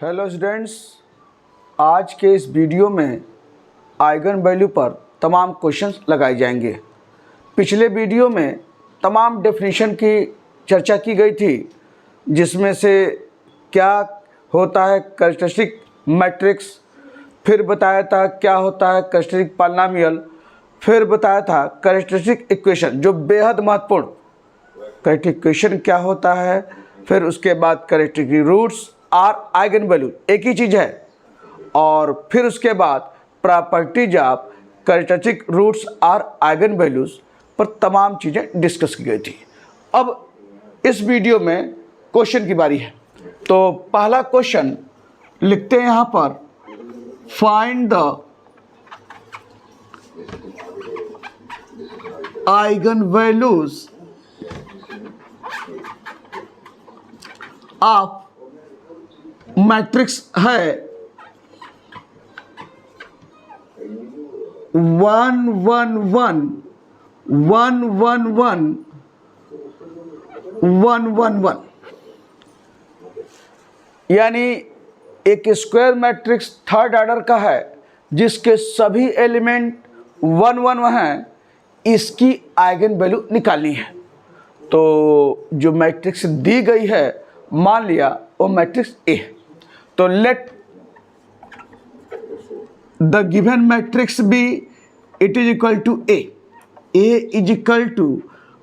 Hello students, आज के इस वीडियो में आइगन वैल्यू पर तमाम क्वेश्चंस लगाए जाएंगे। पिछले वीडियो में तमाम डेफिनेशन की चर्चा की गई थी, जिसमें से क्या होता है कैरेक्टरिस्टिक मैट्रिक्स, फिर बताया था क्या होता है कैरेक्टरिस्टिक पॉलिनोमियल, फिर बताया था कैरेक्टरिस्टिक इक्वेशन जो बेहद महत्वपूर्ण, कैरेक्टरिस्टिक इक्वेशन क्या होता है, फिर उसके बाद characteristic roots are eigen value एक ही चीज़ है, और फिर उसके बाद properties of characteristic roots are eigen values पर तमाम चीज़ें डिस्कस की गई थी। अब इस वीडियो में क्वेश्चन की बारी है, तो पहला क्वेश्चन लिखते हैं यहाँ पर, find the eigen values of matrix है 1 1 1 1 1 1 1 1 1, यानी एक स्क्वायर मैट्रिक्स थर्ड ऑर्डर का है जिसके सभी एलिमेंट 1 1 हैं। इसकी आइगन वैल्यू निकालनी है। तो जो मैट्रिक्स दी गई है, मान लिया वो मैट्रिक्स ए है, तो let the given matrix be it is equal to A is equal to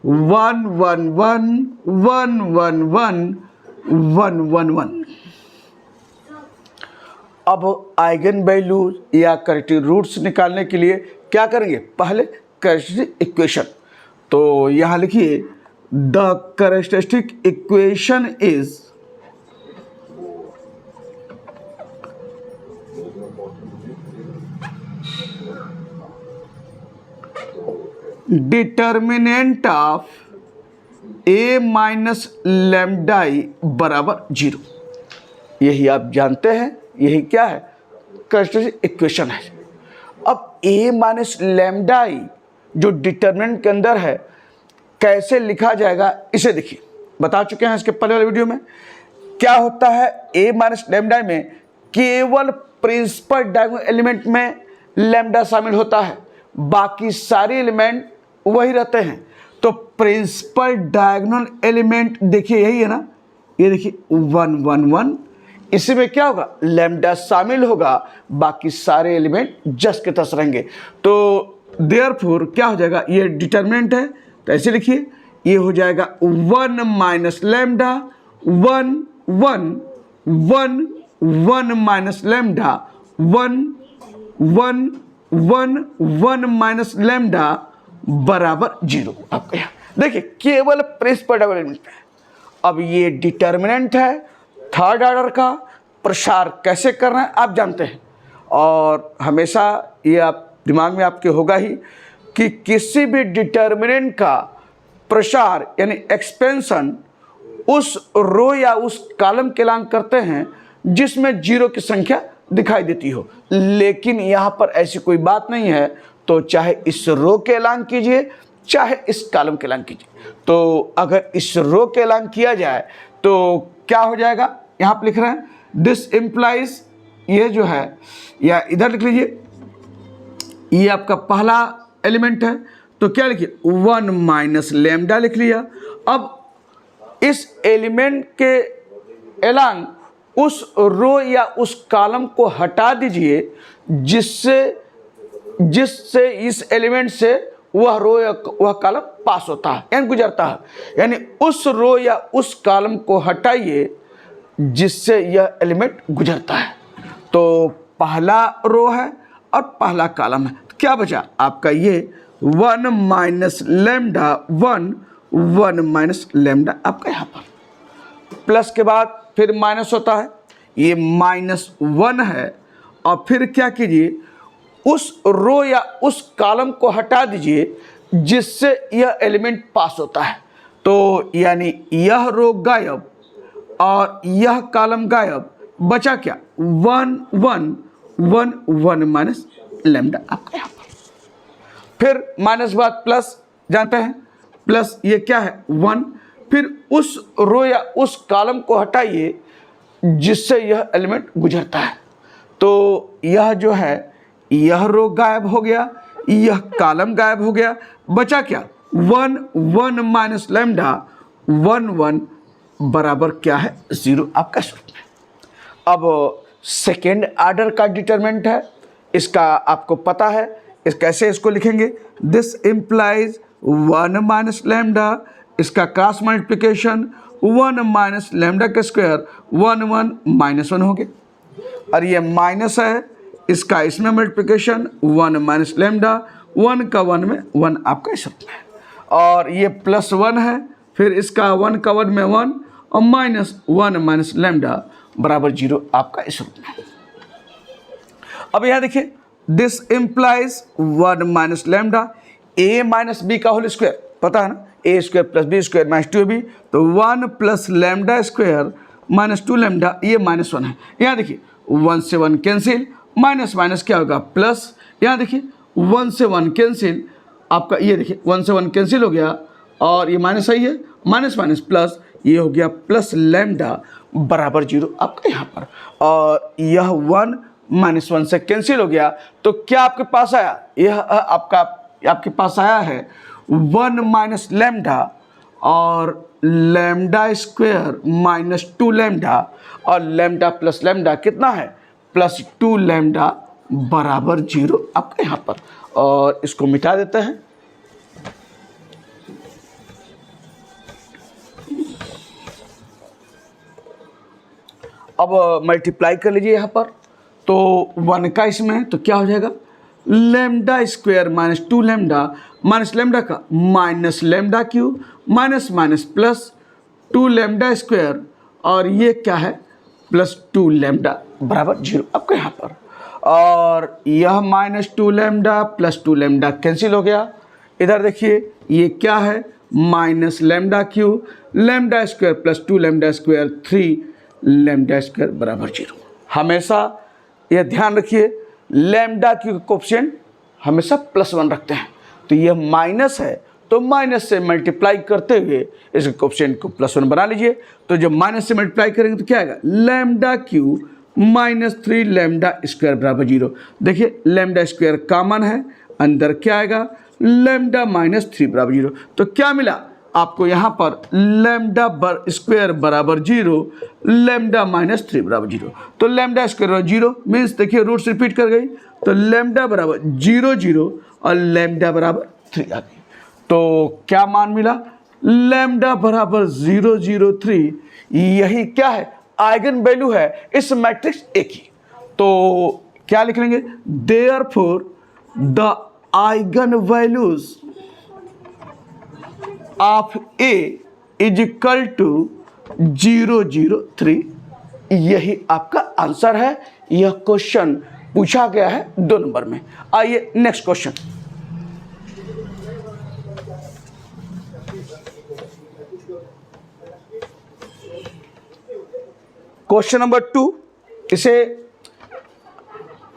1 1 1 1 1 1 1 1 1। अब आइगन वैल्यू या कैरेक्टरिस्टिक रूट्स निकालने के लिए क्या करेंगे, पहले कैरेक्टरिस्टिक इक्वेशन। तो यहाँ लिखिए, the characteristic equation is determinant of A minus lambda I बराबर 0। यही आप जानते हैं, यही क्या है कैरेक्टरिस्टिक इक्वेशन है। अब ए माइनस लैम्डाई जो डिटर्मिनेंट के अंदर है, कैसे लिखा जाएगा इसे देखिए, बता चुके हैं इसके पहले वाले वीडियो में। क्या होता है, ए माइनस लैम्डा में केवल प्रिंसिपल डायगोनल एलिमेंट में लैम्डा शामिल होता है, बाकी सारे एलिमेंट वही रहते हैं। तो प्रिंसिपल डायगोनल एलिमेंट देखिए यही है ना, ये देखिए 1 1 1, इसी में क्या होगा, लैम्डा शामिल होगा, बाकी सारे एलिमेंट जस्ट के तस रहेंगे। तो देयरफॉर क्या हो जाएगा, ये डिटर्मिनेंट है, तो ऐसे लिखिए, ये हो जाएगा 1 minus lambda 1 1 1 1 minus lambda 1 1 1 1 minus lambda बराबर 0। आपका यहाँ देखिए केवल प्रिंसिपल डायगोनल एलिमेंट है। अब ये डिटर्मिनेंट है थर्ड ऑर्डर का, प्रसार कैसे करना है आप जानते हैं, और हमेशा ये आप दिमाग में आपके होगा ही कि किसी भी डिटर्मिनेंट का प्रसार यानी एक्सपेंशन उस रो या उस कॉलम के एलान करते हैं जिसमें 0 की संख्या दिखाई देती हो। लेकिन यहाँ पर ऐसी कोई बात नहीं है, तो चाहे इस रो के एलान कीजिए चाहे इस कॉलम के एलान कीजिए। तो अगर इस रो के एलान किया जाए तो क्या हो जाएगा, यहाँ पर लिख रहे हैं दिस इम्प्लाइज, ये जो है या इधर लिख लीजिए, ये आपका पहला एलिमेंट है, तो क्या लिखिए 1 माइनस लैम्डा लिख लिया। अब इस एलिमेंट के एलांग उस रो या उस कॉलम को हटा दीजिए जिससे इस एलिमेंट से वह रो या वह कॉलम पास होता है यानी गुजरता है, यानी उस रो या उस कॉलम को हटाइए जिससे यह एलिमेंट गुजरता है। तो पहला रो है और पहला कॉलम है, तो क्या बचा आपका ये 1 माइनस लैम्डा 1 1 माइनस लैम्डा आपका यहाँ पर, प्लस के बाद फिर माइनस होता है, ये -1 है, और फिर क्या कीजिए उस रो या उस कॉलम को हटा दीजिए जिससे यह एलिमेंट पास होता है। तो यानी यह रो गायब और यह कॉलम गायब, बचा क्या 1 1 1 1 माइनस लैम्डा आपका यहाँ पर। फिर माइनस बाद प्लस जानते हैं, प्लस ये क्या है 1, फिर उस रो या उस कॉलम को हटाइए जिससे यह एलिमेंट गुजरता है। तो यह जो है, यह रो गायब हो गया, यह कॉलम गायब हो गया, बचा क्या? 1 1 माइनस लैम्डा 1 1 बराबर क्या है? 0 आपका सूत्र है। अब सेकेंड ऑर्डर का डिटरमिनेंट है, इसका आपको पता है, इस कैसे इसको लिखेंगे? दिस इम्प्लाइज 1 माइनस लैम्डा, इसका क्रॉस मल्टीप्लिकेशन 1 माइनस लैम्डा का स्क्वायर 1 1 माइनस 1 हो गया, और ये माइनस है, इसका इसमें मल्टीप्लिकेशन 1 माइनस लैम्डा 1 का 1 में 1 आपका इस रूप में है, और ये प्लस 1 है, फिर इसका 1 का 1 में 1 और माइनस 1 माइनस लैम्डा बराबर 0 आपका इस रूप में। अब यहाँ देखिए, this implies 1 minus lambda A minus B का होल स्क्वायर, पता है ना, A square plus B square minus 2b, तो 1 plus lambda square minus 2 lambda, ये माइनस 1 है। यहाँ देखिए 1 से 1 कैंसिल, माइनस माइनस क्या होगा? प्लस। यहाँ देखिए 1 से 1 कैंसिल, आपका ये देखिए 1 से 1 कैंसिल हो गया, और ये माइनस सही है, माइनस माइनस प्लस, ये हो गया प्लस लैम्डा बराबर 0 आपका यहाँ पर, और यह 1 माइनस 1 से कैंसिल हो गया, तो क्या आपके पास आया? यह आपके पास आया है 1 माइनस लैम्डा और लैम्डा स्क्वायर माइनस 2 लैम्डा, और लैम्डा प्लस लैम्डा कितना है? प्लस 2 लैम्डा बराबर 0 आपका यहाँ पर, और इसको मिटा देते हैं। अब मल्टीप्लाई कर लीजिए यहाँ पर, तो 1 का इसमें, तो क्या हो जाएगा? Lambda square minus 2 lambda minus lambda का minus lambda cube minus minus plus 2 lambda square, और ये क्या है? प्लस 2 लैम्डा बराबर 0 आपका यहाँ पर, और यह minus 2 lambda plus 2 lambda cancel हो गया। इधर देखिए ये क्या है? Minus lambda cube lambda square plus 2 lambda square 3 lambda square बराबर 0। हमेशा यह ध्यान रखिए, लैम्डा की कोफिशिएंट हमेशा +1 रखते हैं, तो यह माइनस है, तो माइनस से मल्टीप्लाई करते हुए इसके कोफिशिएंट को +1 बना लीजिए। तो जब माइनस से मल्टीप्लाई करेंगे तो क्या आएगा? Lambda cube minus 3 lambda square बराबर 0। देखिए लैम्डा स्क्वायर कॉमन है, अंदर क्या आएगा? लैम्डा माइनस 3 बराबर 0। तो क्या मिला आपको यहाँ पर? लैम्डा स्क्वायर बराबर 0, लैम्डा माइनस 3 बराबर 0। तो लैम्डा स्क्वायर बराबर 0 मीन्स देखिए रूट्स रिपीट कर गई, तो लैम्डा बराबर 0 0 और लैम्डा बराबर 3 आ गई। तो क्या मान मिला? लैम्डा बराबर 0 0 3, यही क्या है? आइगन वैल्यू है इस मैट्रिक्स ए की। तो क्या लिख लेंगे? Therefore the eigen values of A is equal to 0 0 3, यही आपका आंसर है। यह क्वेश्चन पूछा गया है 2 नंबर में। आइए नेक्स्ट क्वेश्चन। क्वेश्चन नंबर 2, इसे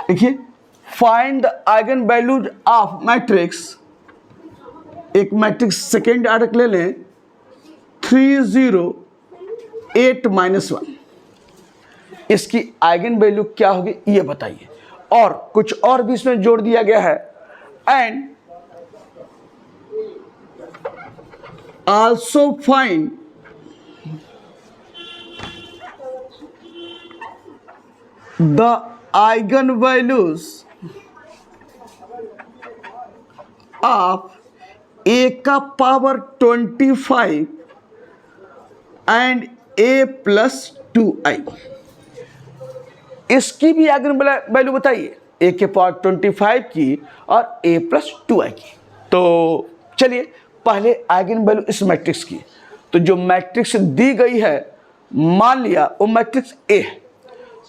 देखिए, find the eigen values of matrix, एक मैट्रिक्स सेकेंड आर्डर ले लें 3 0 8 -1, इसकी आइगन वैल्यू क्या होगी ये बताइए। और कुछ और भी इसमें जोड़ दिया गया है, and also find the eigen values of A का power 25 and A plus 2i, इसकी भी आइगन वैल्यू बताइए, ए के पावर 25 की और ए प्लस 2i की। तो चलिए पहले आइगन वैल्यू इस मैट्रिक्स की। तो जो मैट्रिक्स दी गई है, मान लिया वो मैट्रिक्स ए है,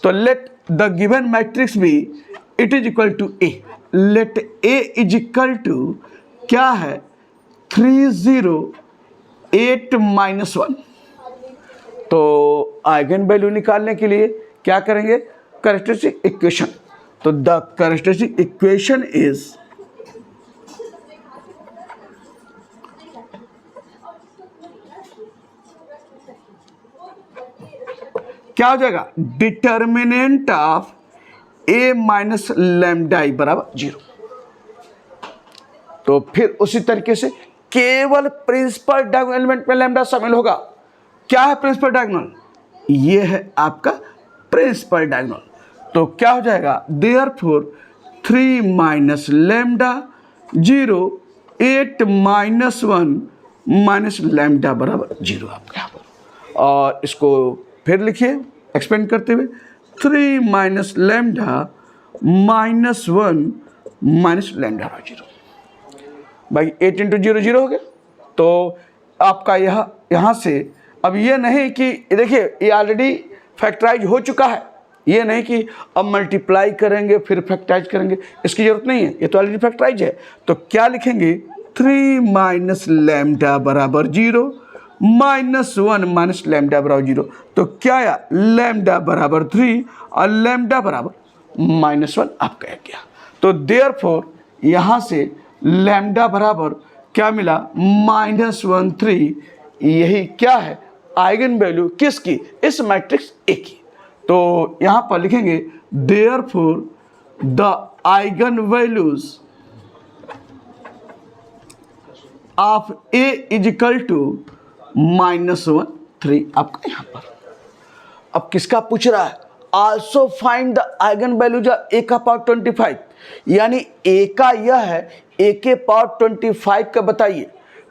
तो let the given matrix be it is equal to A. Let A is equal to क्या है? 3 0 8 -1। तो आइगन वैल्यू निकालने के लिए क्या करेंगे? Characteristic equation. तो द कैरेक्टरिस्टिक इक्वेशन इज क्या हो जाएगा, determinant of A minus lambda I बराबर 0। तो फिर उसी तरीके से केवल प्रिंसिपल डायगोनल एलिमेंट में लैम्डा शामिल होगा। क्या है प्रिंसिपल डायगोनल, ये है आपका प्रिंसिपल डायगोनल। तो क्या हो जाएगा, therefore 3 minus lambda 0 8 minus 1 minus lambda बराबर 0 आपके यहाँ पर। और इसको फिर लिखिए एक्सपेंड करते हुए, 3 minus lambda minus 1 minus lambda 0। भाई 8 इंटू 0 0 हो गया। तो आपका यहाँ से अब ये नहीं कि देखिए ये ऑलरेडी फैक्टराइज हो चुका है, ये नहीं कि अब मल्टीप्लाई करेंगे फिर फैक्टराइज करेंगे, इसकी जरूरत नहीं है, ये तो ऑलरेडी फैक्टराइज है। तो क्या लिखेंगे, 3 माइनस लैम्डा बराबर 0 माइनस 1 माइनस लैम्डा बराबर 0। तो क्या आया, लैम्डा बराबर 3 और लैम्डा बराबर -1 आपका आ गया। तो देयरफॉर यहाँ से लैम्डा बराबर क्या मिला, -1 3। यही क्या है, आइगन वैल्यू किसकी, इस मैट्रिक्स ए की। तो यहाँ पर लिखेंगे therefore the eigen values of A is equal to -1 3 आपका यहाँ पर। अब किसका पूछ रहा है, also find the eigen values of A का पावर 25, यानी ए का यह है, ए के पावर 25 का बताइए।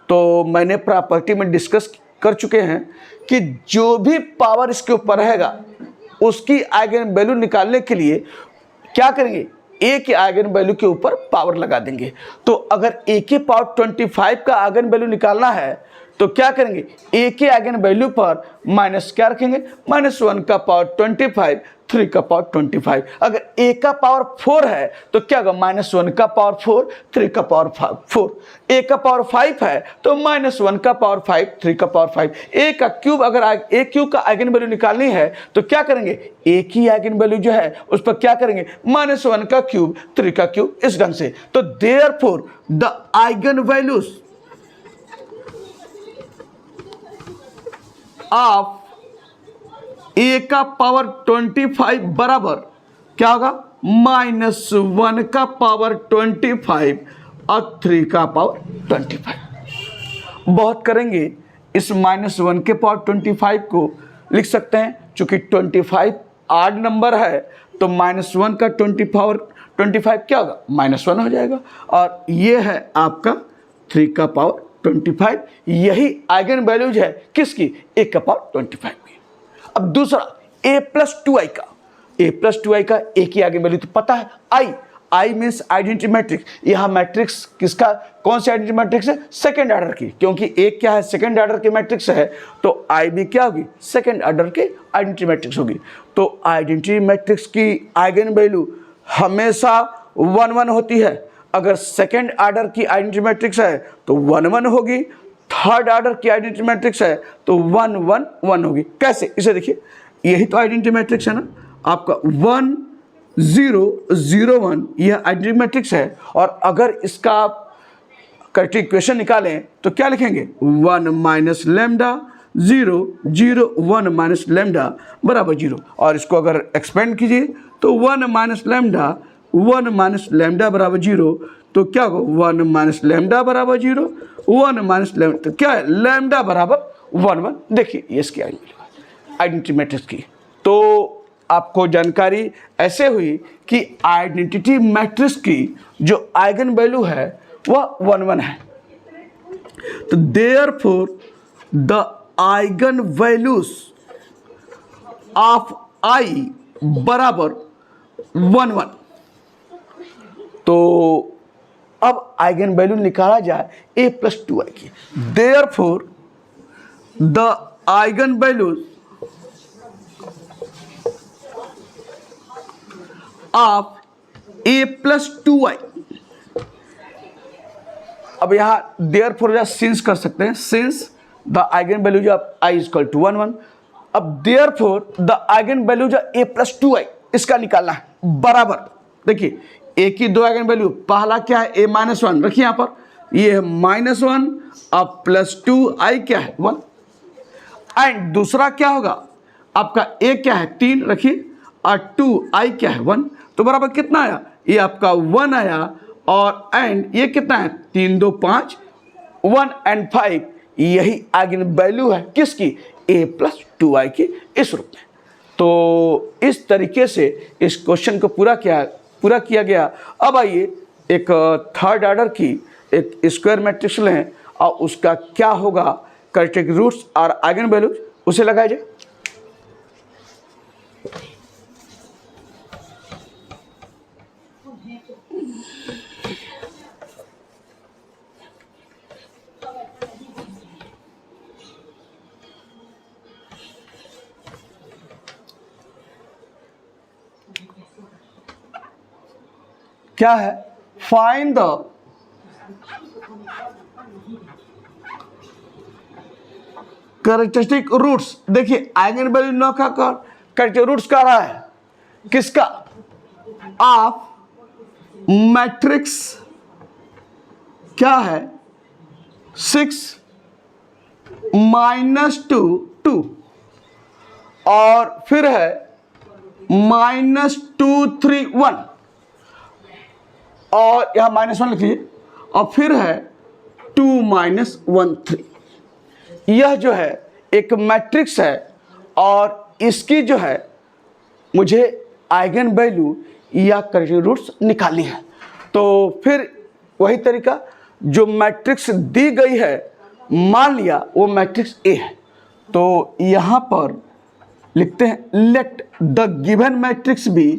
तो मैंने प्रॉपर्टी में डिस्कस कर चुके हैं कि जो भी पावर इसके ऊपर रहेगा उसकी आइगन वैल्यू निकालने के लिए क्या करेंगे, ए के आइगन वैल्यू के ऊपर पावर लगा देंगे। तो अगर ए के पावर 25 का आइगन वैल्यू निकालना है तो क्या करेंगे, ए के आइगन वैल्यू पर माइनस क्या रखेंगे, -1 का पावर 25 3 का पावर 25। अगर ए का पावर 4 है तो क्या होगा, -1 का पावर 4 3 का पावर 4। ए का पावर 5 है तो -1 का पावर 5 3 का पावर 5। ए का क्यूब, अगर ए क्यूब का आइगन वैल्यू निकालनी है तो क्या करेंगे, ए की आइगन वैल्यू जो है उस पर क्या करेंगे, -1 का क्यूब 3 का क्यूब, इस ढंग से। तो therefore the eigen values of A का पावर 25 बराबर क्या होगा, -1 का पावर 25 और 3 का पावर 25। बहुत करेंगे, इस -1 के पावर 25 को लिख सकते हैं, चूंकि 25 आड नंबर है तो -1 का 25 क्या होगा, -1 हो जाएगा। और ये है आपका 3 का पावर 25। यही आइगन वैल्यूज है किसकी, ए का पावर 25 की। अब दूसरा a + 2i का, a + 2i का a की आगे वैल्यू तो पता है, i मीन्स आइडेंटिटी मैट्रिक्स। यह मैट्रिक्स किसका, कौन सी आइडेंटिटी मैट्रिक्स है, सेकेंड ऑर्डर की, क्योंकि a क्या है, सेकेंड ऑर्डर की मैट्रिक्स है। तो i भी क्या होगी, सेकेंड ऑर्डर की आइडेंटिटी मैट्रिक्स होगी। तो आइडेंटिटी मैट्रिक्स की आइगन वैल्यू हमेशा 1 1 होती है। अगर सेकेंड ऑर्डर की आइडेंटिटी मैट्रिक्स है तो 1 1 होगी, थर्ड ऑर्डर की आइडेंटिटी मैट्रिक्स है तो 1 1 1 होगी। कैसे, इसे देखिए, यही तो आइडेंटिटी मैट्रिक्स है ना आपका, 1 0 0 1, यह आइडेंटिटी मैट्रिक्स है। और अगर इसका करेक्ट इक्वेशन निकालें तो क्या लिखेंगे, 1 माइनस लैम्डा 0 0 1 माइनस लैम्डा बराबर 0। और इसको अगर एक्सपेंड कीजिए तो 1 माइनस लैम्डा 1 माइनस लैम्डा बराबर 0। तो क्या होगा, 1 माइनस लैम्डा बराबर 0 1 माइनस लैम्डा, तो क्या है, लैम्डा बराबर 1 1। देखिए ये इसकी आइडेंटिटी मैट्रिक्स की। तो आपको जानकारी ऐसे हुई कि आइडेंटिटी मैट्रिक्स की जो आइगन वैल्यू है वह 1 1 है। तो therefore the eigen values of I बराबर 1 1। तो अब आइगन वैल्यू निकाला जाए a + 2i की। Therefore the eigen values of a + 2i। अब यहाँ देयरफॉर या सिंस कर सकते हैं, since the eigen values of i = 1 1। अब therefore the eigen values of a + 2i, इसका निकालना है बराबर। देखिए a की 2 आइगन वैल्यू, पहला क्या है, a - 1 रखिए यहाँ पर, ये है -1 अब +2i क्या है 1। एंड दूसरा क्या होगा, आपका ए क्या है 3 रखिए और 2i क्या है 1, तो बराबर कितना आया, ये आपका 1 आया और एंड ये कितना है 3 2 5 1 एंड 5, यही आइगन वैल्यू है किसकी, a प्लस 2i की इस रूप में। तो इस तरीके से इस क्वेश्चन को पूरा किया गया। अब आइए एक थर्ड ऑर्डर की एक स्क्वायर मैट्रिक्स लें और उसका क्या होगा कैरेक्टरिस्टिक रूट्स और आइगन वैल्यूज उसे लगाया जाए। क्या है, फाइंड द कैरेक्टरिस्टिक रूट्स। देखिए आइगन वैल्यू न का कैरेक्टरिस्टिक रूट्स का रहा है किसका, ऑफ मैट्रिक्स क्या है 6 -2 2 और फिर है -2 3 1 और यहां -1 लिखिए और फिर है 2 -1 3। यह जो है एक मैट्रिक्स है और इसकी जो है मुझे आइगन वैल्यू या कैरेक्टरिस्टिक रूट्स निकालनी है। तो फिर वही तरीका, जो मैट्रिक्स दी गई है मान लिया वो मैट्रिक्स ए है, तो यहाँ पर लिखते हैं let the given matrix be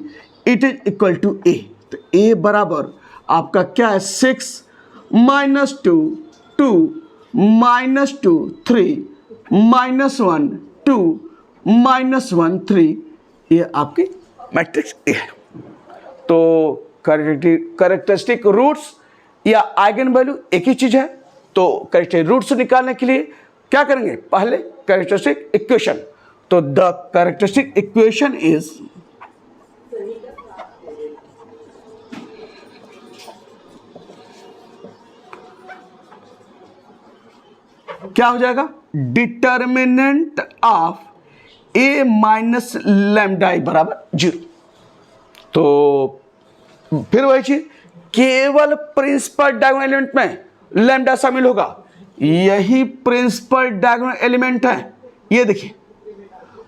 it is equal to A. तो ए बराबर आपका क्या है 6 -2 2 -2 3 -1 2 -1 3, ये आपकी मैट्रिक्स ए है। तो कैरेक्टरिस्टिक रूट्स या आइगन वैल्यू एक ही चीज़ है। तो कैरेक्टरिस्टिक रूट्स निकालने के लिए क्या करेंगे, पहले कैरेक्टरिस्टिक इक्वेशन। तो द कैरेक्टरिस्टिक इक्वेशन इज क्या हो जाएगा, determinant of a minus lambda बराबर 0। तो फिर वही चीज, केवल प्रिंसिपल डायगोनल एलिमेंट में लैम्डा शामिल होगा, यही प्रिंसिपल डायगोनल एलिमेंट है। ये देखिए,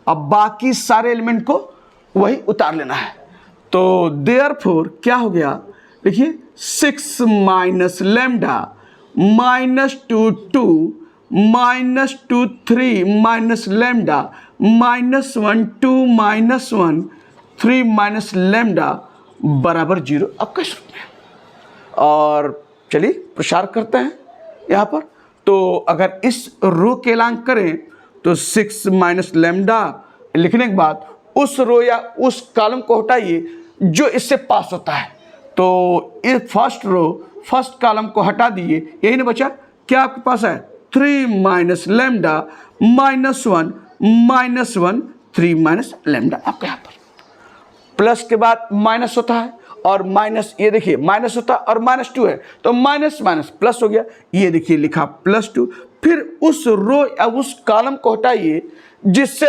अब बाकी सारे एलिमेंट को वही उतार लेना है। तो देयरफॉर क्या हो गया, देखिए 6 minus lambda -2 2 -2 3 minus lambda -1 2 -1 3 minus lambda बराबर 0 आपका रूप में। और चलिए प्रसार करते हैं यहाँ पर। तो अगर इस रो के एलांग करें तो 6 माइनस लैम्डा लिखने के बाद उस रो या उस कॉलम को हटाइए जो इससे पास होता है। तो ये फर्स्ट रो फर्स्ट कॉलम को हटा दिए, यही ना बचा, क्या आपके पास है 3 माइनस लैम्डा -1 -1 3 माइनस लैम्डा आपका यहाँ पर। प्लस के बाद माइनस होता है और माइनस, ये देखिए माइनस होता है और -2 है तो माइनस माइनस प्लस हो गया, ये देखिए लिखा +2। फिर उस रो या उस कॉलम को हटाइए जिससे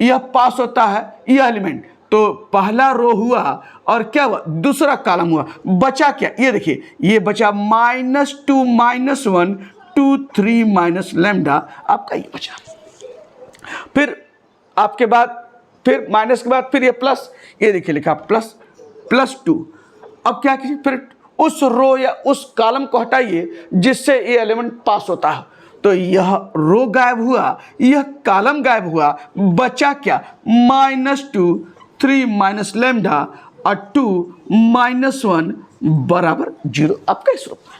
यह पास होता है यह एलिमेंट। तो पहला रो हुआ और क्या हुआ, दूसरा कॉलम हुआ, बचा क्या, ये देखिए ये बचा -2 -1 2 3 माइनस लैम्डा आपका ये बचा। फिर आपके बाद फिर माइनस के बाद फिर ये प्लस, ये देखिए लिखा +2। अब क्या कीजिए, फिर उस रो या उस कॉलम को हटाइए जिससे ये एलिमेंट पास होता है। तो यह रो गायब हुआ, यह कॉलम गायब हुआ, बचा क्या -2 3 माइनस लैम्डा और 2 -1 बराबर 0 आपका इस रूप में।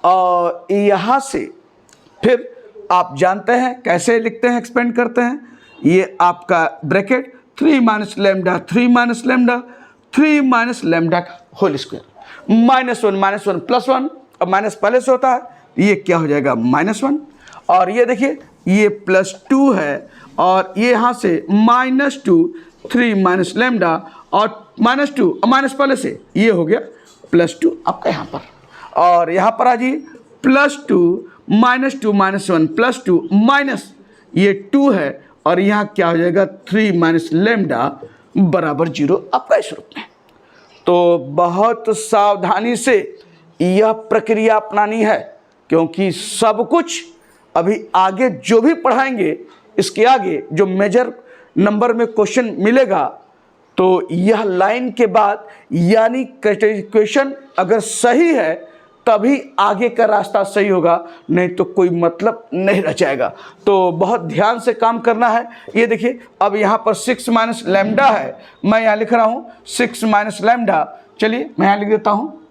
और यहाँ से फिर आप जानते हैं कैसे लिखते हैं, एक्सपेंड करते हैं। ये आपका bracket 3 minus lambda 3 minus lambda 3 minus lambda का होल स्क्वायर, -1 +1 और माइनस पहले से होता है, ये क्या हो जाएगा -1। और ये देखिए ये +2 है और ये यहाँ से -2 3 माइनस लैम्डा और -2 और माइनस पहले से ये हो गया +2 आपका यहाँ पर। और यहाँ पर आ जाइए +2 -2 -1 +2 माइनस ये 2 है और यहाँ क्या हो जाएगा 3 माइनस लेमडा बराबर 0 आपका इस रूप में। तो बहुत सावधानी से यह प्रक्रिया अपनानी है, क्योंकि सब कुछ अभी आगे जो भी पढ़ाएंगे इसके आगे जो मेजर नंबर में क्वेश्चन मिलेगा, तो यह लाइन के बाद यानी क्वेश्चन अगर सही है तभी आगे का रास्ता सही होगा, नहीं तो कोई मतलब नहीं रह जाएगा। तो बहुत ध्यान से काम करना है। ये देखिए अब यहाँ पर 6 माइनस लैम्डा है, मैं यहाँ लिख रहा हूँ 6 माइनस लैम्डा। चलिए मैं यहाँ लिख देता हूँ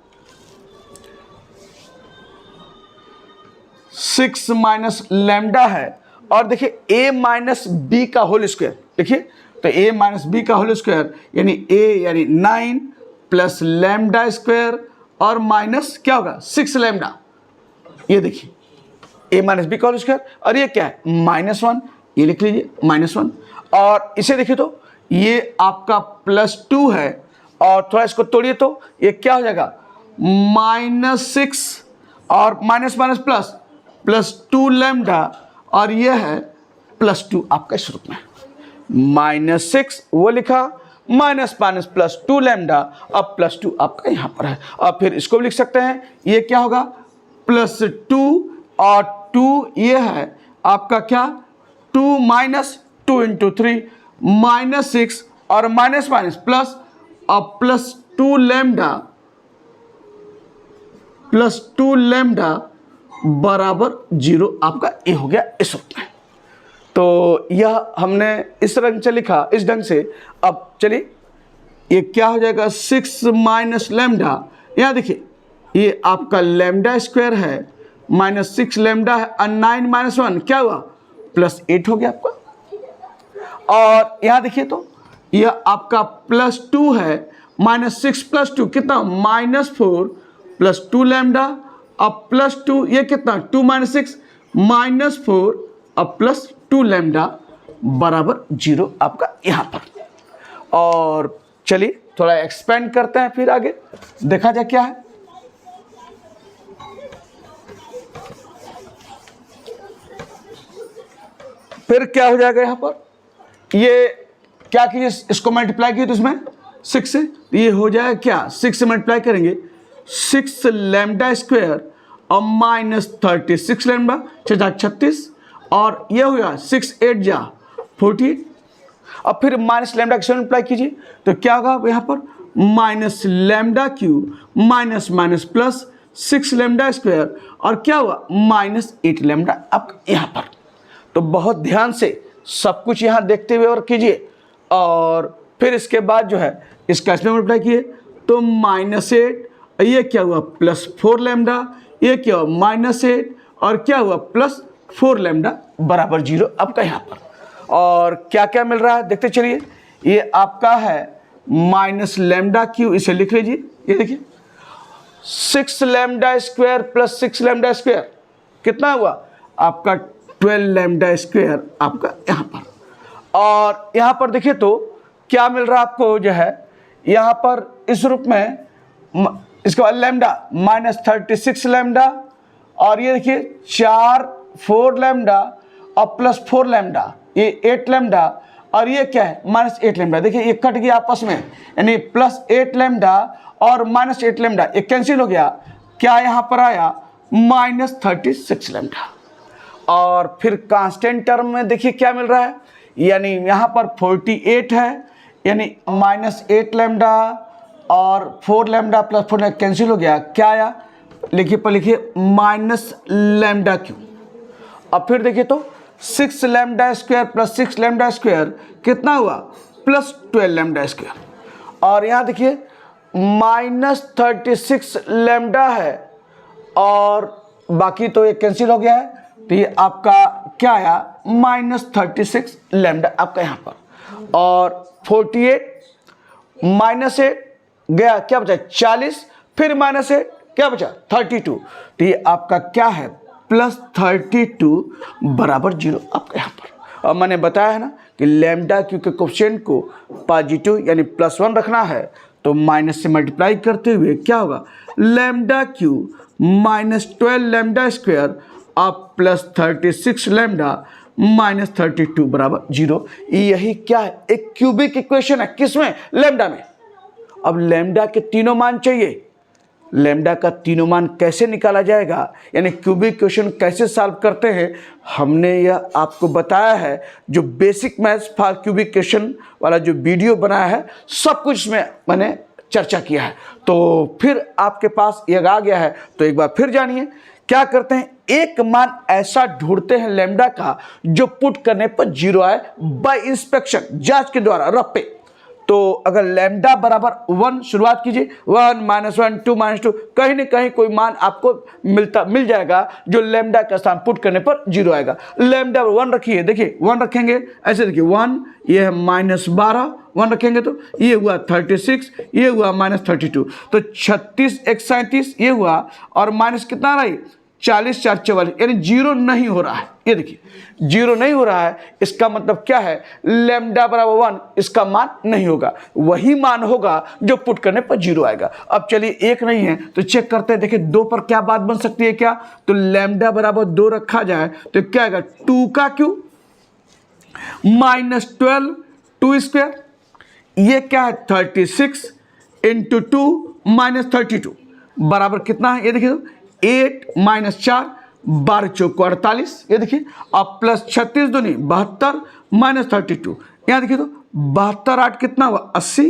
6 माइनस लैम्डा है, और देखिए a माइनस बी का होल स्क्वायर। देखिए तो a माइनस बी का होल स्क्वायर यानी a यानी 9 प्लस लैम्डा स्क्वायर और माइनस क्या होगा 6 लैम्डा। ये देखिए a माइनस बी का होल स्क्वायर, और ये क्या है -1, ये लिख लीजिए -1। और इसे देखिए तो ये आपका +2 है, और थोड़ा इसको तोड़िए तो ये क्या हो जाएगा -6 और माइनस माइनस +2 लैम्डा, और ये है +2 आपका इस रूप में। -6 वो लिखा, माइनस माइनस +2 लैम्डा, अब +2 आपका यहाँ पर है। और फिर इसको भी लिख सकते हैं, ये क्या होगा +2 और 2 ये है आपका क्या 2 माइनस 2 इंटू 3 -6 और माइनस माइनस प्लस और +2 लैम्डा बराबर 0 आपका ये हो गया इस रूप में। तो यह हमने इस रंग से लिखा, इस ढंग से। अब चलिए ये क्या हो जाएगा 6 माइनस लैम्डा, यहाँ देखिए ये आपका लैम्डा स्क्वायर है, -6 लैम्डा है, और 9 माइनस 1 क्या हुआ +8 हो गया आपका। और यहाँ देखिए तो यह आपका +2 है, -6 +2 कितना -4 +2 लैम्डा, अब +2 ये कितना 2 माइनस 6 -4 अब +2 लैम्डा बराबर 0 आपका यहाँ पर। और चलिए थोड़ा एक्सपेंड करते हैं, फिर आगे देखा जाए क्या है। फिर क्या हो जाएगा यहाँ पर, ये क्या कीजिए इसको मल्टीप्लाई कीजिए तो इसमें 6 से ये हो जाएगा क्या 6 से मल्टीप्लाई करेंगे 6 लैम्डा स्क्वायर और -36 लैम्डा 36, और ये हो गया 6 8 जा 48। अब फिर माइनस लैम्डा के साथ मल्टीप्लाई कीजिए तो क्या होगा यहाँ पर minus lambda cube minus minus plus 6 lambda square, और क्या हुआ -8 लैम्डा अब यहाँ पर। तो बहुत ध्यान से सब कुछ यहाँ देखते हुए और कीजिए, और फिर इसके बाद जो है इसका इसमें मल्टीप्लाई किए तो -8, ये क्या हुआ +4 लैम्डा, ये क्या हुआ -8 और क्या हुआ +4 लैम्डा बराबर 0 आपका यहाँ पर। और क्या क्या मिल रहा है देखते चलिए, ये आपका है माइनस लैम्डा क्यू, इसे लिख लीजिए। ये देखिए 6 lambda square plus 6 lambda square कितना हुआ आपका 12 लैम्डा स्क्वायर आपका यहाँ पर। और यहाँ पर देखिए तो क्या मिल रहा है आपको जो है यहाँ पर इस रूप में, इसके बाद लैम्डा -36 लैम्डा, और ये देखिए 4 लैम्डा और +4 लैम्डा ये 8 लैम्डा, और ये क्या है -8 लैम्डा। देखिए ये कट गया आपस में, यानी +8 लैम्डा और -8 लैम्डा ये कैंसिल हो गया, क्या यहाँ पर आया -36 लैम्डा। और फिर कांस्टेंट टर्म में देखिए क्या मिल रहा है, यानी यहाँ पर 48 है, यानी -8 लैम्डा और 4 लैम्डा +4 लैम्डा कैंसिल हो गया, क्या आया लिखिए पर लिखिए माइनस लैम्डा क्यू। अब फिर देखिए तो 6 lambda square plus 6 lambda square कितना हुआ +12 लैम्डा स्क्वायर, और यहाँ देखिए -36 लैम्डा है और बाकी तो ये कैंसिल हो गया है, तो ये आपका क्या आया -36 लैम्डा आपका यहाँ पर। और 48 -8 गया क्या बचा 40, फिर -8 क्या बचा 32, तो ये आपका क्या है +32 बराबर 0 आपका यहाँ पर। और मैंने बताया है ना कि लैम्डा क्यू के कोएफिशिएंट को पॉजिटिव यानी +1 रखना है, तो माइनस से मल्टीप्लाई करते हुए क्या होगा लैम्डा क्यू -12 लैम्डा स्क्वायर अब +36 लैम्डा -32 बराबर 0। यही क्या है, एक क्यूबिक इक्वेशन है, किसमें, लैम्डा में। अब लैम्डा के तीनों मान चाहिए, लैम्डा का तीनों मान कैसे निकाला जाएगा, यानी क्यूबिक इक्वेशन कैसे सॉल्व करते हैं, हमने यह आपको बताया है। जो basic maths for cubic equation वाला जो वीडियो बनाया है, सब कुछ में मैंने चर्चा किया है। तो फिर आपके पास यह आ गया है, तो एक बार फिर जानिए क्या करते हैं। एक मान ऐसा ढूंढते हैं लैम्डा का जो पुट करने पर 0 आए बाय इंस्पेक्शन, जांच के द्वारा रफ पे। तो अगर लैम्डा बराबर 1 शुरुआत कीजिए, 1 -1 2 -2, कहीं ना कहीं कोई मान आपको मिल जाएगा जो लैम्डा का स्थान पुट करने पर 0 आएगा। लैम्डा 1 रखिए, देखिए 1 रखेंगे ऐसे, देखिए 1, ये है -12, 1 रखेंगे तो ये हुआ 36, ये हुआ -32, तो 36 1 37 ये हुआ, और माइनस कितना रही 40 4 44, यानी 0 नहीं हो रहा है। ये देखिए 0 नहीं हो रहा है, इसका मतलब क्या है, लैम्डा बराबर 1 इसका मान नहीं होगा, वही मान होगा जो पुट करने पर 0 आएगा। अब चलिए 1 नहीं है तो चेक करते हैं, देखिए 2 पर क्या बात बन सकती है क्या, तो लैम्डा बराबर 2 रखा जाए तो क्या आएगा, 2 का क्यूब -12 2 स्क्वायर, ये क्या है 36 × 2 -32 बराबर कितना है, ये देखिए 8 - 4 12 चौक 48, ये देखिए, अब प्लस 36 दूनी 72 -32, यहाँ देखिए तो 72 8 कितना हुआ 80,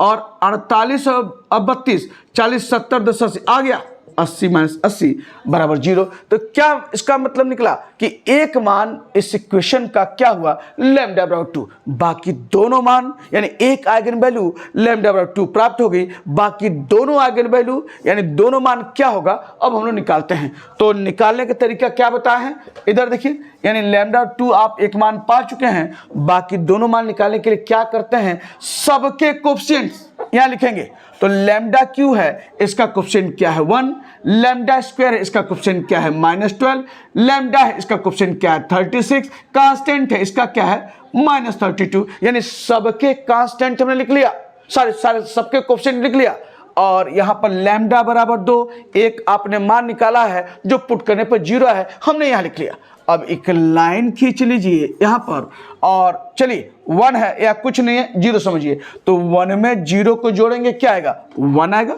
और 48 और 32 40 70 10 80 आ गया, 80 - 80 बराबर 0। तो क्या इसका मतलब निकला कि एक मान इस इक्वेशन का क्या हुआ, लैम्डा बराबर 2। बाकी दोनों मान यानी एक आइगन वैल्यू लैम्डा बराबर 2 प्राप्त हो गई, बाकी दोनों आइगन वैल्यू यानी दोनों मान क्या होगा, अब हम लोग निकालते हैं। तो निकालने का तरीका क्या बताया है, इधर देखिए, यानी लैम्डा 2 आप एक मान पा चुके हैं, बाकी दोनों मान निकालने के लिए क्या करते हैं, सबके कोएफिशिएंट्स यहां लिखेंगे। तो लैम्डा क्यू है, इसका कोएफिशिएंट क्या है 1, लैम्डा स्क्वायर है, इसका कोएफिशिएंट क्या है -12, लैम्डा है, इसका कोएफिशिएंट क्या है 36, कांस्टेंट है, इसका क्या है -32, यानी सबके कांस्टेंट हमने लिख लिया, सारे सबके कोएफिशिएंट लिख लिया। और यहां पर लैम्डा बराबर 2 एक आपने मान निकाला है जो पुट करने पर 0 है, हमने यहां लिख लिया। अब एक लाइन खींच लीजिए यहां पर, और चलिए 1 है या कुछ नहीं है 0 समझिए, तो 1 में 0 को जोड़ेंगे क्या आएगा 1 आएगा,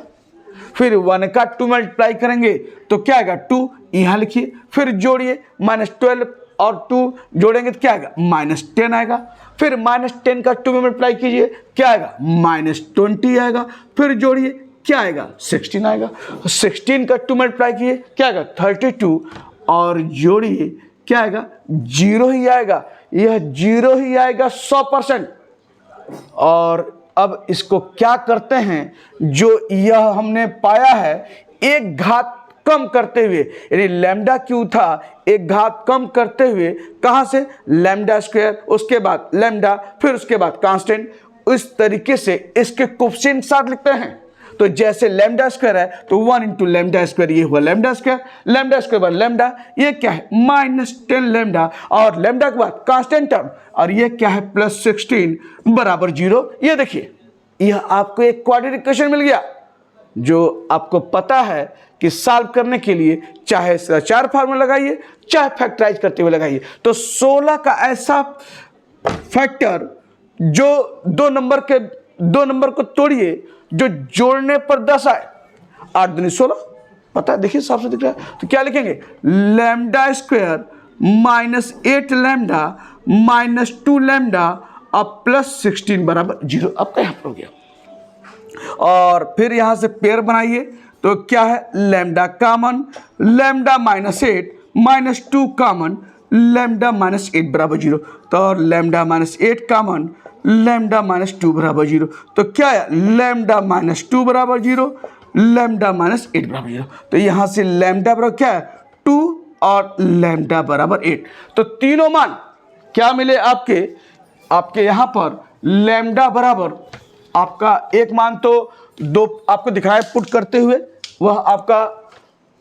फिर 1 का 2 मल्टीप्लाई करेंगे तो क्या आएगा 2, यहां लिखिए, फिर जोड़िए -12 और 2 जोड़ेंगे तो क्या आएगा -10 आएगा, फिर -10 का 2 में मल्टीप्लाई कीजिए क्या आएगा -20 आएगा, फिर जोड़िए क्या आएगा 16 आएगा, 16 का 2 मल्टीप्लाई कीजिए क्या आएगा 32, और जोड़िए क्या आएगा 0 ही आएगा, यह 0 ही आएगा 100%। और अब इसको क्या करते हैं, जो यह हमने पाया है एक घात कम करते हुए, यानी लैम्डा क्यू था एक घात कम करते हुए, कहां से, लैम्डा स्क्वायर, उसके बाद लैम्डा, फिर उसके बाद कांस्टेंट, इस तरीके से इसके कोएफिशिएंट साथ लिखते हैं। तो जैसे लैम्डा स्क्वायर है तो 1 × लैम्डा स्क्वायर, ये हुआ lambda square, lambda square bar lambda, ये क्या है -10 लैम्डा, और लैम्डा के बाद कांस्टेंट टर्म, और ये क्या है +16 बराबर 0। ये देखिए यह आपको एक क्वाड्रेटिक इक्वेशन मिल गया, जो आपको पता है कि सॉल्व करने के लिए चाहे इसका 4 फार्मूला लगाइए, चाहे फैक्टराइज करते हुए लगाइए। तो 16 का ऐसा फैक्टर जो 2 नंबर को तोड़िए जो जोड़ने पर 10 आए, 8 दूनी 16, पता है, देखिए साफ से दिख रहा है। तो क्या लिखेंगे, लैम्डा स्क्वायर -8 लैम्डा -2 लैम्डा अब +16 बराबर 0। अब क्या हो गया, और फिर यहां से पेयर बनाइए तो क्या है, lambda common, lambda -8 -2 common, lambda -8 बराबर 0, तो लैम्डा -8 कॉमन, लैम्डा -2 बराबर 0, तो क्या है लैम्डा -2 बराबर 0, लैम्डा -8 बराबर 0। तो यहां से लैम्डा बराबर क्या है 2 और लैम्डा बराबर 8। तो तीनों मान क्या मिले आपके यहां पर, लैम्डा बराबर आपका एक मान तो 2 आपको दिखाया पुट करते हुए, वह आपका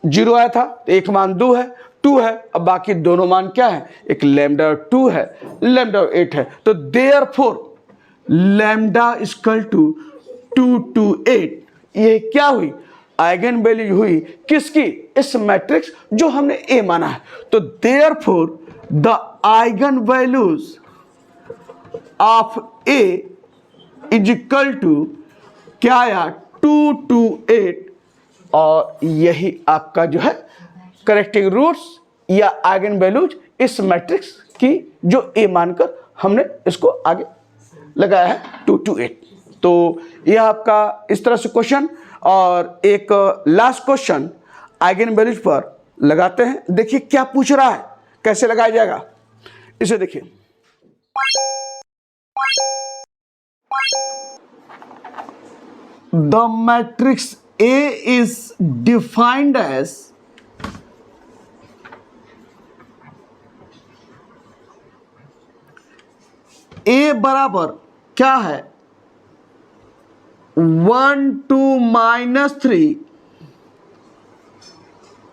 0 आया था, तो एक मान 2 है, अब बाकी दोनों मान क्या है, एक लैम्डा 2 है, लैम्डा 8 है। तो therefore lambda equal to 2 to 8, ये क्या हुई, आइगन वैल्यू हुई किसकी, इस मैट्रिक्स जो हमने ए माना है। तो therefore the eigen values of A is equal to क्या आया 2 to 8 और यही आपका जो है करेक्टिंग रूट्स या आइगन वैल्यूज इस मैट्रिक्स की जो ए मानकर हमने इसको आगे लगाया है 2 to 8। तो यह आपका इस तरह से क्वेश्चन और एक लास्ट क्वेश्चन आइगन वैल्यूज पर लगाते हैं। देखिए क्या पूछ रहा है, कैसे लगाया जाएगा इसे देखिए। The matrix A is defined as A बराबर क्या है 1 2 -3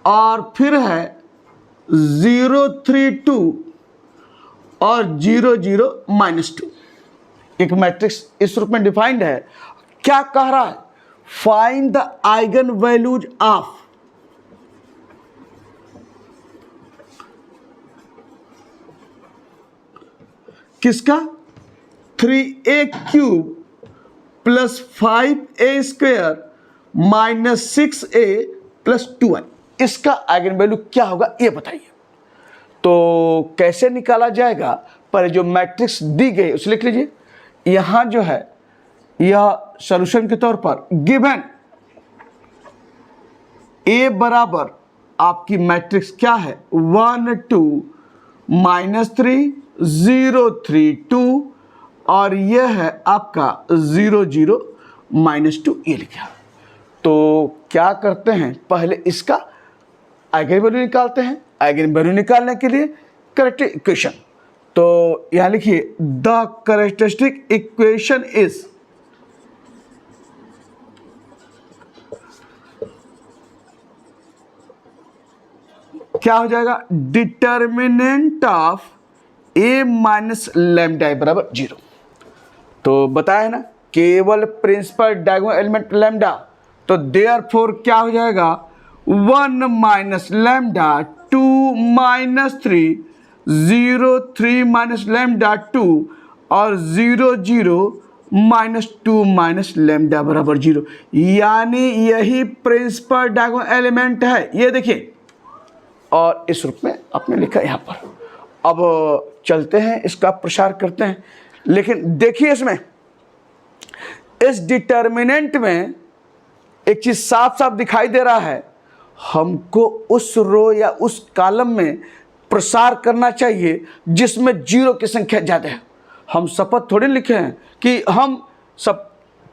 और फिर है 0 3 2 और 0 0 -2। एक मैट्रिक्स इस रूप में डिफाइंड है। क्या कह रहा है? Find the eigen values of किसका 3a³ + 5a² - 6a + 2i। इसका आइगन वैल्यू क्या होगा ये बताइए। तो कैसे निकाला जाएगा? पर जो मैट्रिक्स दी गई उसे लिख लीजिए। यहां जो है यह सॉल्यूशन के तौर पर गिवन ए बराबर आपकी मैट्रिक्स क्या है 1 2 -3 0 3 2 और यह है आपका 0 0 -2 ये लिखा। तो क्या करते हैं, पहले इसका आइगन वैल्यू निकालते हैं। आइगन वैल्यू निकालने के लिए करेक्टिव इक्वेशन, तो यहां लिखिए द कैरेक्टरिस्टिक इक्वेशन इज क्या हो जाएगा determinant of A minus lambda बराबर 0। तो बताया ना केवल प्रिंसिपल डायगोनल एलिमेंट लैम्डा, तो देयरफॉर क्या हो जाएगा 1 माइनस लैम्डा 2 -3 0 3 माइनस लैम्डा 2 और 0 0 -2 लैम्डा बराबर 0। यानी यही प्रिंसिपल डायगोनल एलिमेंट है, ये देखिए। और इस रूप में आपने लिखा यहाँ पर। अब चलते हैं इसका प्रसार करते हैं, लेकिन देखिए इसमें इस डिटर्मिनेंट में एक चीज साफ साफ दिखाई दे रहा है, हमको उस रो या उस कॉलम में प्रसार करना चाहिए जिसमें 0 की संख्या ज़्यादा है। हम शपथ थोड़ी लिखे हैं कि हम सब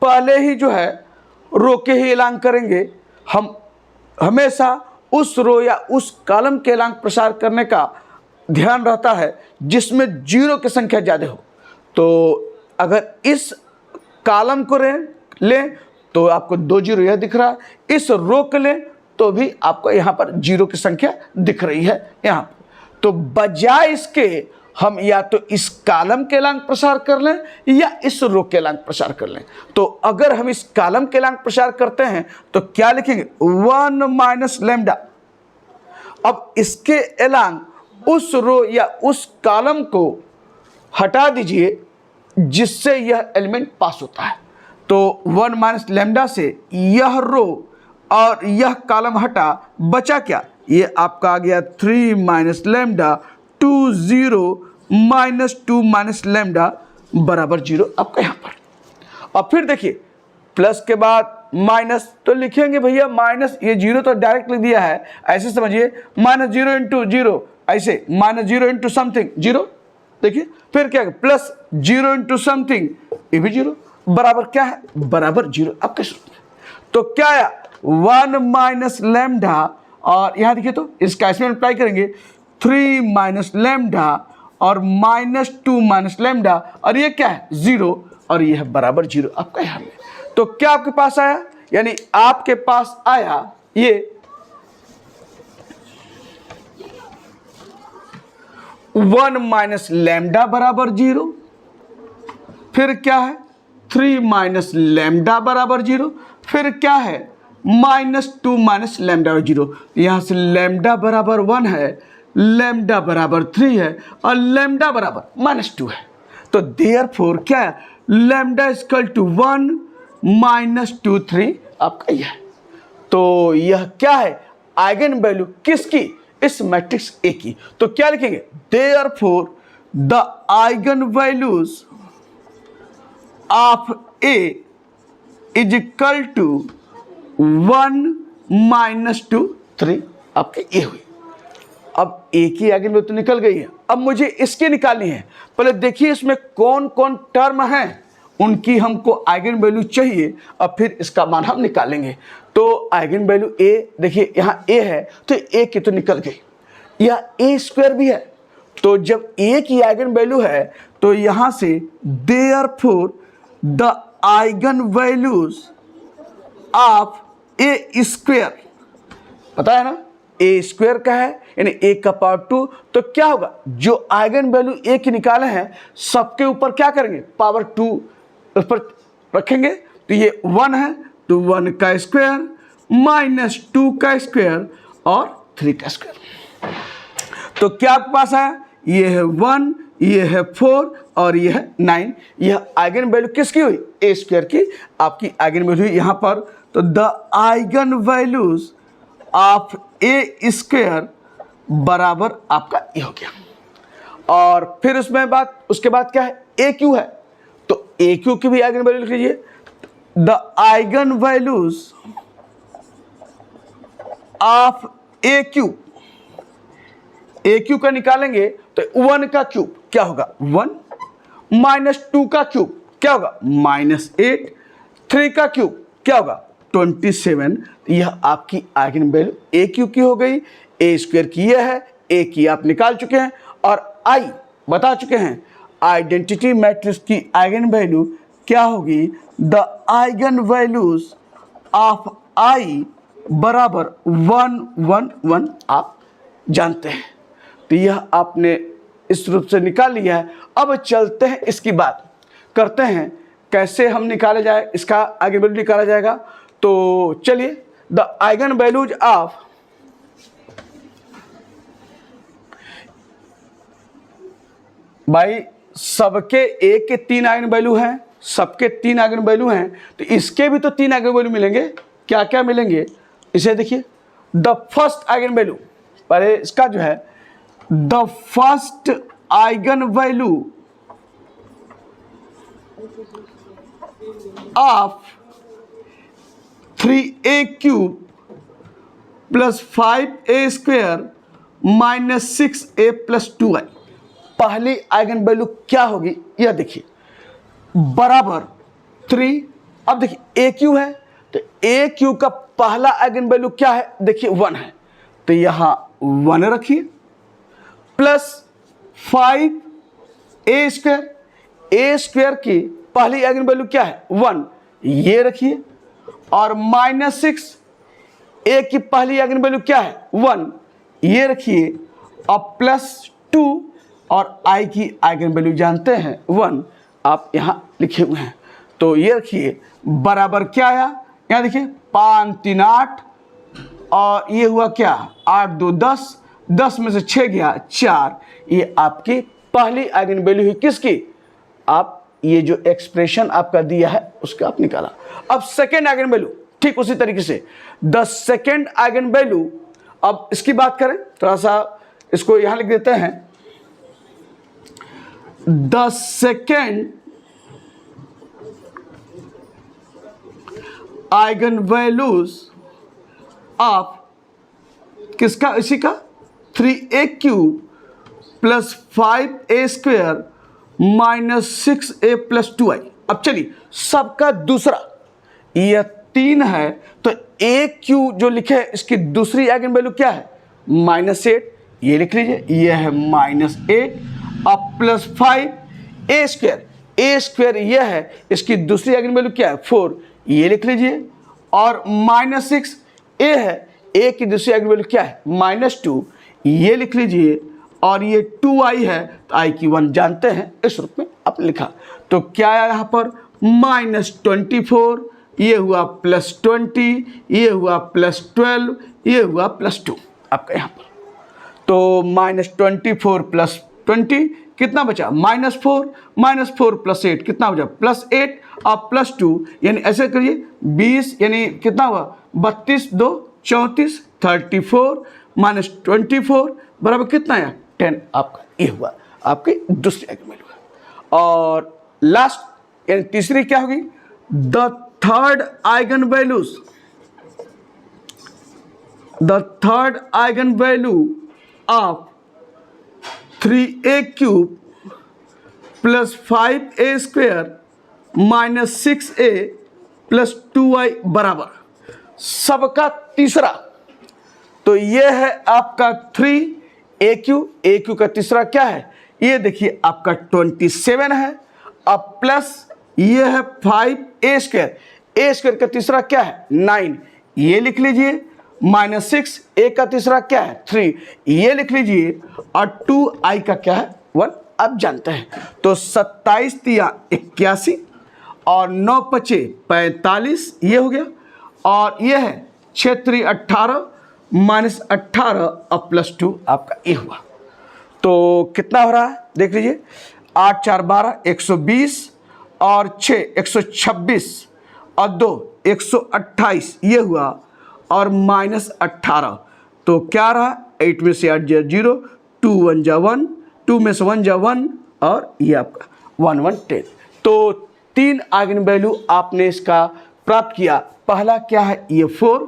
पहले ही जो है रो के ही ऐलान करेंगे। हम हमेशा उस रो या उस कॉलम के ऐलान प्रसार करने का ध्यान रहता है जिसमें 0 की संख्या ज़्यादा हो। तो अगर इस कॉलम को लें तो आपको 2 0 यह दिख रहा है, इस रो को लें तो भी आपको यहाँ पर 0 की संख्या दिख रही है यहाँ। तो बजाय इसके हम या तो इस कॉलम के ऐलान प्रसार कर लें या इस रो के ऐलान प्रसार कर लें। तो अगर हम इस कॉलम के ऐलान प्रसार करते हैं तो क्या लिखेंगे 1 माइनस लैम्डा। अब इसके ऐलान उस रो या उस कॉलम को हटा दीजिए जिससे यह एलिमेंट पास होता है। तो 1 माइनस लैम्डा से यह रो और यह कॉलम हटा, बचा क्या, ये आपका आ गया 3 माइनस लैम्डा 2 0 -2 माइनस लैम्डा बराबर 0 आपका यहाँ पर। और फिर देखिए प्लस के बाद माइनस, तो लिखेंगे भैया माइनस, ये 0 तो डायरेक्ट लिख दिया है, ऐसे समझिए -0 × 0, ऐसे -0 × समथिंग 0। देखिए फिर क्या है प्लस 0 × समथिंग, ये भी 0 बराबर क्या है बराबर 0 आपके सूत्र। तो क्या आया 1 माइनस लैम्डा और यहाँ देखिए तो इसका इसमें अप्लाई करेंगे 3 माइनस लैम्डा और -2 माइनस लैम्डा और ये क्या है 0 और ये है बराबर 0 आपका यहाँ में। तो क्या आपके पास आया, यानी आपके पास आया ये 1 माइनस लैम्डा बराबर 0, फिर क्या है 3 माइनस लैम्डा बराबर 0, फिर क्या है -2 माइनस लैम्डा 0। यहाँ से लैम्डा बराबर 1 है, लैम्डा बराबर 3 है और लैम्डा बराबर -2 है। तो देयरफॉर क्या है, लैम्डा इक्वल टू 1 - 2 3 आपका यह है। तो यह क्या है, आइगन वैल्यू किसकी, इस मैट्रिक्स ए की। तो क्या लिखेंगे, therefore the eigen values of A is equal to 1 - 2 3 आपके ये हुई। अब ए की आइगन वैल्यू तो निकल गई है, अब मुझे इसकी निकालनी है। पहले देखिए इसमें कौन कौन टर्म है, उनकी हमको आइगन वैल्यू चाहिए और फिर इसका मान हम निकालेंगे। तो आइगन वैल्यू ए, देखिए यहाँ ए है तो ए की तो निकल गई, यह ए स्क्वायर भी है। तो जब ए की आइगन वैल्यू है तो यहाँ से therefore the eigen values of A square, पता है ना ए स्क्वायर का है यानी ए का पावर 2। तो क्या होगा, जो आइगन वैल्यू ए की निकाले हैं सबके ऊपर क्या करेंगे, पावर 2 उस पर रखेंगे। तो ये 1 है तो 1 का स्क्वायर -2 का स्क्वायर और 3 का स्क्वायर। तो क्या आपके पास है, ये है 1, ये है 4 और ये है 9। यह आइगन वैल्यू किसकी हुई, ए स्क्वायर की आपकी आइगन वैल्यू हुई यहाँ पर। तो the eigen values of A square बराबर आपका ये हो गया। और फिर उसके बाद क्या है, ए क्यू है। तो ए क्यू की भी आइगन वैल्यू लिख लीजिए, the eigen values of A Q का निकालेंगे तो 1 का क्यूब क्या होगा 1 - 2 का क्यूब क्या होगा -8, 3 का क्यूब क्या होगा 27। यह आपकी आइगन वैल्यू ए क्यू की हो गई। ए स्क्वायर की यह है, ए की आप निकाल चुके हैं और आई बता चुके हैं। आइडेंटिटी मैट्रिक्स की आइगन वैल्यू क्या होगी, the eigen values of I बराबर 1 1 1 आप जानते हैं। तो यह आपने इस रूप से निकाल लिया है। अब चलते हैं इसकी बात करते हैं कैसे हम निकाले जाए, इसका आइगन वैल्यू निकाला जाएगा। तो चलिए, द आइगन वैल्यूज ऑफ भाई सबके ए के 3 आइगन वैल्यू हैं, सबके 3 आइगन वैल्यू हैं, तो इसके भी तो 3 आइगन वैल्यू मिलेंगे। क्या क्या मिलेंगे, इसे देखिए। द फर्स्ट आइगन वैल्यू, पहले इसका जो है the first eigen value of 3a³ + 5a² - 6a + 2i। पहली आइगन वैल्यू क्या होगी, यह देखिए, बराबर 3। अब देखिए ए क्यू है तो ए क्यू का पहला आइगन वैल्यू क्या है, देखिए 1 है, तो यहां 1 रखिए प्लस 5a²। a² की पहली आइगन वैल्यू क्या है 1, ये रखिए, और -6 ए की पहली आइगन वैल्यू क्या है 1, ये रखिए, और +2 और आई की आइगन वैल्यू जानते हैं 1, आप यहाँ लिखे हुए हैं। तो ये रखिए बराबर क्या आया, यहाँ देखिए 5 3 8 और ये हुआ क्या 8 2 10, 10 में से 6 गया 4। ये आपकी पहली आइगन वैल्यू है किसकी, आप ये जो एक्सप्रेशन आपका दिया है उसका आप निकाला। अब सेकेंड आइगन वैल्यू ठीक उसी तरीके से द सेकेंड आइगन वैल्यू। अब इसकी बात करें, थोड़ा सा इसको यहां लिख देते हैं, the second eigen values of किसका, इसी का 3a³ + 5a² - 6a + 2i। अब चलिए सबका दूसरा, यह 3 है तो a³ जो लिखे है इसकी दूसरी आइगन वैल्यू क्या है -8, ये लिख लीजिए, यह है -8 और +5a²। a² यह है, इसकी दूसरी आइगन वैल्यू क्या है 4, ये लिख लीजिए, और -6 a है, a की दूसरी आइगन वैल्यू क्या है -2, ये लिख लीजिए, और ये 2i है तो i की 1 जानते हैं, इस रूप में आप लिखा। तो क्या आया यहाँ पर -24, ये हुआ +20, ये हुआ +12, ये हुआ +2 आपका यहाँ पर। तो -24 प्लस 20 कितना बचा, -4 प्लस 8 कितना बचा, +8 और +2 यानी ऐसे करिए 20 यानी कितना हुआ 32 2 34 34 -24 बराबर कितना है 10। आपका ये हुआ आपकी दूसरी आइगन वैल्यू। और लास्ट यानी तीसरी क्या होगी, the third eigen values, the third eigen value of 3a³ + 5a² - 6a + 2i बराबर सबका तीसरा। तो ये है आपका 3a³ का तीसरा क्या है, ये देखिए आपका 27 है। अब प्लस ये है 5a², a² का तीसरा क्या है 9, ये लिख लीजिए। -6 a का तीसरा क्या है 3, ये लिख लीजिए। और 2i का क्या है 1, आप जानते हैं। तो 27 × 81 और 9 × 5 = 45, ये हो गया। और ये है 6 × 3 = 18 -18 और +2 आपका ये हुआ। तो कितना हो रहा है देख लीजिए, 8 × 4 = 12 120 और 6 126 और 2 128 ये हुआ और -18। तो क्या रहा 8 में से 8 = 0, 2 1 = 1, 2 में से 1 = 1 और ये आपका 1 1 10। तो 3 आइगन वैल्यू आपने इसका प्राप्त किया। पहला क्या है ये 4,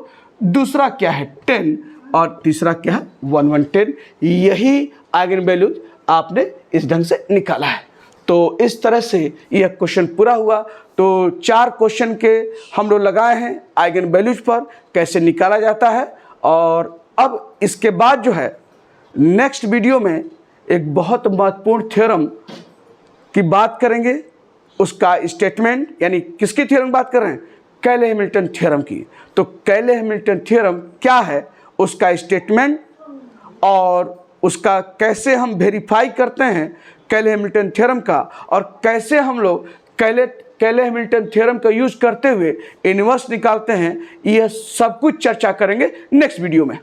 दूसरा क्या है 10 और तीसरा क्या है 1 1 10। यही आइगन वैल्यूज आपने इस ढंग से निकाला है। तो इस तरह से यह क्वेश्चन पूरा हुआ। तो 4 क्वेश्चन के हम लोग लगाए हैं आइगन वैल्यूज पर कैसे निकाला जाता है। और अब इसके बाद जो है नेक्स्ट वीडियो में एक बहुत महत्वपूर्ण थ्योरम की बात करेंगे, उसका स्टेटमेंट, यानी किसकी थ्योरम बात कर रहे हैं, कैले-हैमिल्टन थ्योरम की। तो कैले-हैमिल्टन थ्योरम क्या है, उसका स्टेटमेंट और उसका कैसे हम वेरीफाई करते हैं कैले-हैमिल्टन थ्योरम का, और कैसे हम लोग कैले-हैमिल्टन थ्योरम का यूज करते हुए इन्वर्स निकालते हैं, यह सब कुछ चर्चा करेंगे नेक्स्ट वीडियो में।